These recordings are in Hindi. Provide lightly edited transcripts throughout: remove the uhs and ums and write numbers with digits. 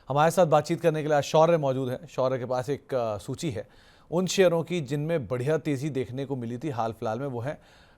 हमारे साथ बातचीत करने के लिए आज शौर्य मौजूद है। शौर्य के पास एक सूची है उन शेयरों की जिनमें बढ़िया तेज़ी देखने को मिली थी हाल फिलहाल में। वो है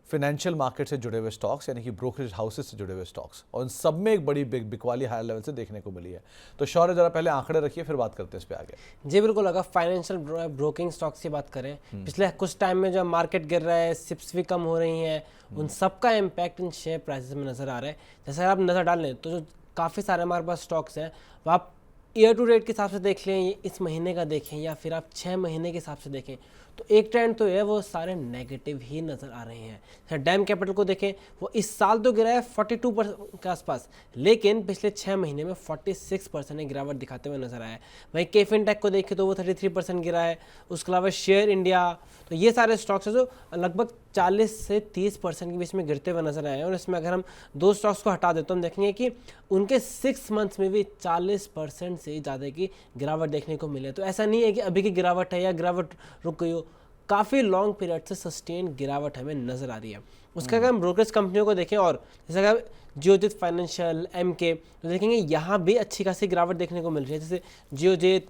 फाइनेंशियल मार्केट से जुड़े हुए स्टॉक्स, यानी कि ब्रोकरेज हाउसेज से जुड़े हुए स्टॉक्स, और उन सब में एक बड़ी बिकवाली हाई लेवल से देखने को मिली है। तो शौर्य जरा पहले आंकड़े रखिए, फिर बात करते हैं इस पे आगे। जी बिल्कुल, अगर फाइनेंशियल ब्रोकिंग स्टॉक्स की बात करें, पिछले कुछ टाइम में जो मार्केट गिर रहा है, सिप्स भी कम हो रही हैं, उन सब का इम्पैक्ट इन शेयर प्राइसेस में नज़र आ रहा है। जैसे आप नज़र डाल लें तो जो काफ़ी सारे हमारे पास स्टॉक्स हैं वो आप ईयर टू डेट के हिसाब से देख लें, इस महीने का देखें, या फिर आप 6 महीने के हिसाब से देखें, तो एक ट्रेंड तो है वो सारे नेगेटिव ही नज़र आ रहे हैं। जैसे डैम कैपिटल को देखें, वो इस साल तो गिरा है 42% के आसपास, लेकिन पिछले 6 महीने में 46% ने गिरावट दिखाते हुए नजर आया है। वहीं केफिन टेक को देखें तो वो 33% गिरा है। उसके अलावा शेयर इंडिया, तो ये सारे स्टॉक्स हैं जो लगभग 40 से 30% के बीच में गिरते हुए नजर आए हैं। और इसमें अगर हम दो स्टॉक्स को हटा दें तो हम देखेंगे कि उनके 6 मंथ्स में भी 40% से ज़्यादा की गिरावट देखने को मिले। तो ऐसा नहीं है कि अभी की गिरावट है या गिरावट रुक गई हो, काफ़ी लॉन्ग पीरियड से सस्टेन गिरावट हमें नज़र आ रही है। उसके अगर हम ब्रोकरेज कंपनियों को देखें, और जैसे अगर जियोजित फाइनेंशियल, एमके, तो देखेंगे यहाँ भी अच्छी खासी गिरावट देखने को मिल रही है। जैसे जियोजित,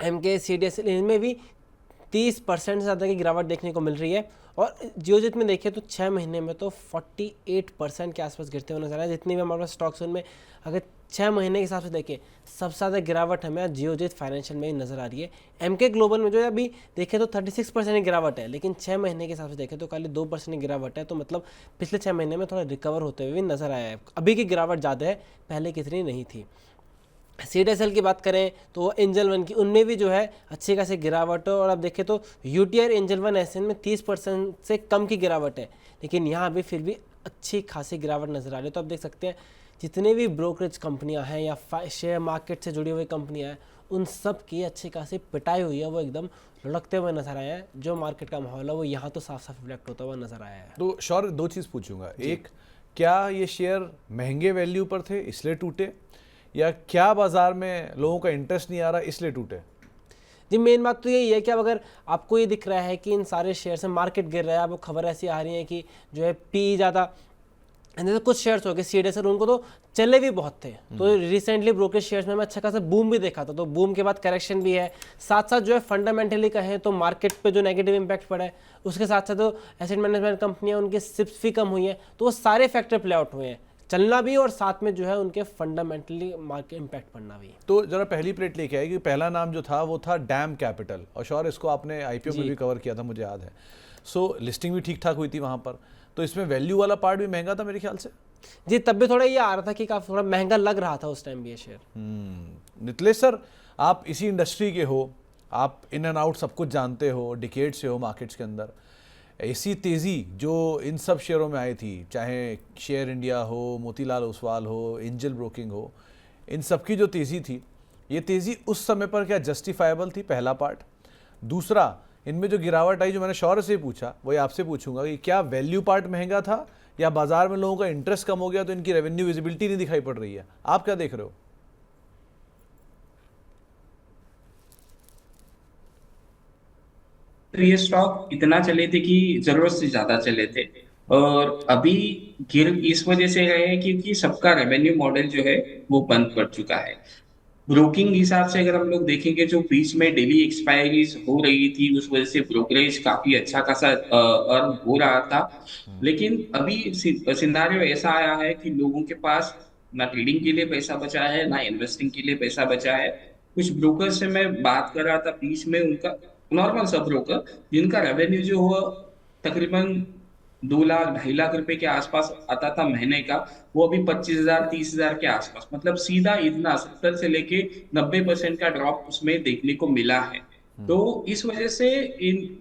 एमके, सीडीएसएल, इनमें भी 30% से ज़्यादा की गिरावट देखने को मिल रही है। और जियोजित में देखिए तो 6 महीने में तो 48% के आसपास गिरते हुए नजर आ रहा है। जितनी भी हमारे पास स्टॉक्स उनमें अगर 6 महीने के हिसाब से देखें, सबसे ज़्यादा गिरावट हमें जियोजित फाइनेंशियल में ही नज़र आ रही है। एमके ग्लोबल में जो है अभी देखें तो 36% की गिरावट है, लेकिन 6 महीने के हिसाब से देखें तो खाली 2% की गिरावट है। तो मतलब पिछले 6 महीने में थोड़ा रिकवर होते हुए भी नज़र आया है। अभी की गिरावट ज़्यादा है, पहले कितनी नहीं थी। सीडीएसएल की बात करें तो एंजल वन की, उनमें भी जो है अच्छी खासी गिरावट है। और आप देखें तो यूटीआर एंजल वन एसएन में 30% से कम की गिरावट है, लेकिन यहाँ भी फिर भी अच्छी खासी गिरावट नज़र आ रही है। तो आप देख सकते हैं जितने भी ब्रोकरेज कंपनियां हैं या शेयर मार्केट से जुड़ी हुई कंपनियां हैं, उन सब की अच्छी खासी पिटाई हुई है, वो एकदम लुढ़कते हुए नजर आया है। जो मार्केट का माहौल है वो यहाँ तो साफ साफ रिफ्लेक्ट होता हुआ नजर आया है। तो शौर्य, दो चीज़ पूछूंगा। एक, क्या ये शेयर महंगे वैल्यू पर थे इसलिए टूटे, या क्या बाजार में लोगों का इंटरेस्ट नहीं आ रहा इसलिए टूटे? जी, मेन बात तो यही है कि अब अगर आपको ये दिख रहा है कि इन सारे शेयर से मार्केट गिर रहा है, आपको खबर ऐसी आ रही है कि जो है पी ज़्यादा, जैसे कुछ शेयर्स हो गए सीडीएसएल, उनको तो चले भी बहुत थे। तो रिसेंटली ब्रोकरेज शेयर्स में अच्छा खासा बूम भी देखा था, तो बूम के बाद करेक्शन भी है। साथ साथ जो है फंडामेंटली कहें तो मार्केट पे जो नेगेटिव इंपैक्ट पड़ा है, उसके साथ साथ जो एसेट मैनेजमेंट कंपनियां, उनके सिप्स भी कम हुई हैं। तो वो सारे फैक्टर प्ले आउट हुए हैं, चलना भी और साथ में जो है उनके फंडामेंटली मार्केट इंपैक्ट पड़ना भी। तो जरा पहली प्लेट लेके आए कि पहला नाम जो था वो था डैम कैपिटल, और शौर्य इसको आपने आईपीओ में भी कवर किया था, मुझे याद है। सो लिस्टिंग भी ठीक ठाक हुई थी वहाँ पर, तो इसमें वैल्यू वाला पार्ट भी महंगा था मेरे ख्याल से। जी, तब भी थोड़ा ये आ रहा था कि काफ़ी थोड़ा महंगा लग रहा था उस टाइम भी ये शेयर। नितलेश सर, आप इसी इंडस्ट्री के हो, आप इन एंड आउट सब कुछ जानते हो, डिकेड से हो मार्केट्स के अंदर। ऐसी तेज़ी जो इन सब शेयरों में आई थी, चाहे शेयर इंडिया हो, मोतीलाल ओसवाल हो, एंजल ब्रोकिंग हो, इन सब की जो तेज़ी थी, ये तेज़ी उस समय पर क्या जस्टिफाइबल थी? पहला पार्ट। दूसरा, इनमें जो गिरावट आई, जो मैंने शौर्य से पूछा, वही आपसे पूछूंगा कि क्या वैल्यू पार्ट महंगा था, या बाजार में लोगों का इंटरेस्ट कम हो गया तो इनकी रेवेन्यू विजिबिलिटी नहीं दिखाई पड़ रही है? आप क्या देख रहे हो? तो ये स्टॉक इतना चले थे कि जरूरत से ज्यादा चले थे, और अभी गिर इस वजह से रहे हैं क्योंकि सबका रेवेन्यू मॉडल जो है वो बंद कर चुका है। ब्रोकिंग हिसाब से अगर हम लोग देखेंगे, जो बीच में डेली एक्सपायरीज हो रही थी, उस वजह से ब्रोकरेज काफी अच्छा खासा अर्न हो रहा था। लेकिन अभी सिनारियो ऐसा आया है कि लोगों के पास ना ट्रेडिंग के लिए पैसा बचा है, ना इन्वेस्टिंग के लिए पैसा बचा है। कुछ ब्रोकर से मैं बात कर रहा था बीच में, उनका नॉर्मल सब ब्रोकर जिनका रेवेन्यू जो हुआ तकरीबन 2 लाख 2.5 लाख रुपए के आसपास आता था महीने का, वो अभी 25,000 30,000 के आसपास, मतलब सीधा इतना 70 से लेके 90% का ड्रॉप उसमें देखने को मिला है। तो इस वजह से इन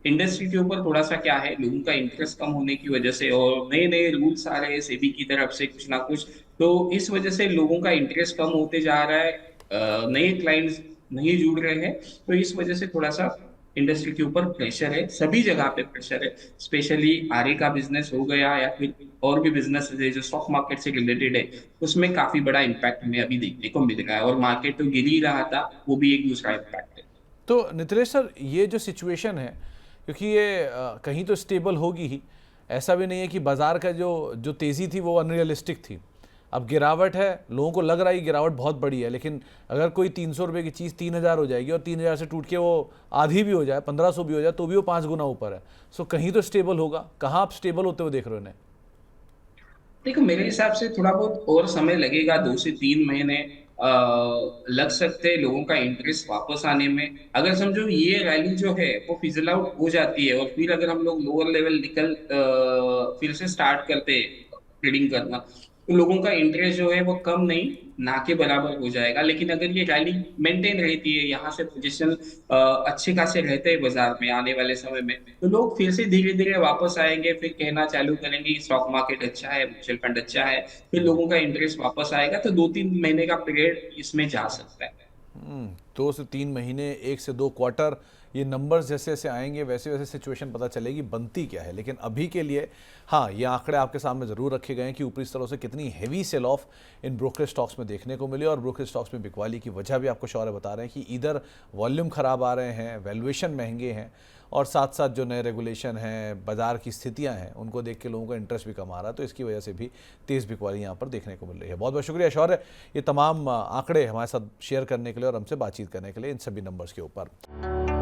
इंडस्ट्री के ऊपर थोड़ा सा क्या है, लोगों का इंटरेस्ट कम होने की वजह से, और नए नए रूल्स आ रहे हैं सेबी की तरफ से कुछ ना कुछ, तो इस वजह से लोगों का इंटरेस्ट कम होते जा रहा है, नए क्लाइंट्स नहीं जुड़ रहे हैं। तो इस वजह से थोड़ा सा इंडस्ट्री के ऊपर प्रेशर है, सभी जगह पे प्रेशर है। स्पेशली आरए का बिजनेस हो गया या फिर और भी बिजनेस है जो स्टॉक मार्केट से रिलेटेड है, उसमें काफी बड़ा इम्पैक्ट हमें अभी देखने को मिल रहा है। और मार्केट तो गिर ही रहा था, वो भी एक दूसरा इम्पैक्ट है। तो नितलेश सर, ये जो सिचुएशन है, क्योंकि ये कहीं तो स्टेबल होगी ही, ऐसा भी नहीं है कि बाजार का जो तेज़ी थी वो अनरियलिस्टिक थी। अब गिरावट है, लोगों को लग रहा है कि गिरावट बहुत बड़ी है, लेकिन अगर कोई 300 रुपये की चीज़ 3000 हो जाएगी और 3000 से टूट के वो आधी भी हो जाए, 1500 भी हो जाए, तो भी वो 5 गुना ऊपर है। सो कहीं तो स्टेबल होगा। कहाँ आप स्टेबल होते हुए देख रहे हो इन्हें? देखो मेरे हिसाब से थोड़ा बहुत और समय लगेगा, 2 से 3 महीने लग सकते हैं लोगों का इंटरेस्ट वापस आने में। अगर समझो ये रैली जो है वो फिजल आउट हो जाती है और फिर अगर हम लोग लोअर लेवल फिर से स्टार्ट करते हैं ट्रेडिंग करना, तो लोगों का इंटरेस्ट जो है वो कम नहीं, ना के बराबर हो जाएगा। लेकिन अगर ये रैली मेंटेन रहती है, यहाँ से पोजीशन अच्छे खासे रहते हैं बाजार में आने वाले समय में, तो लोग फिर से धीरे धीरे वापस आएंगे, फिर कहना चालू करेंगे कि स्टॉक मार्केट अच्छा है, म्यूचुअल फंड अच्छा है, फिर लोगों का इंटरेस्ट वापस आएगा। तो 2-3 महीने का पीरियड इसमें जा सकता है। 2 से 3 महीने, 1 से 2 क्वार्टर, ये नंबर्स जैसे जैसे आएंगे वैसे वैसे सिचुएशन पता चलेगी बनती क्या है। लेकिन अभी के लिए हाँ, ये आंकड़े आपके सामने ज़रूर रखे गए हैं कि ऊपरी स्तरों से कितनी हैवी सेल ऑफ इन ब्रोकरेज स्टॉक्स में देखने को मिली। और ब्रोकरेज स्टॉक्स में बिकवाली की वजह भी आपको शौर्य बता रहे हैं कि इधर वॉल्यूम ख़राब आ रहे हैं, वैल्यूएशन महंगे हैं, और साथ साथ जो नए रेगुलेशन हैं, बाज़ार की स्थितियां हैं, उनको देख के लोगों का इंटरेस्ट भी कम आ रहा है। तो इसकी वजह से भी तेज़ बिकवाली यहाँ पर देखने को मिल रही है। बहुत बहुत शुक्रिया शौर्य, ये तमाम आंकड़े हमारे साथ शेयर करने के लिए और हमसे बातचीत करने के लिए इन सभी नंबर्स के ऊपर।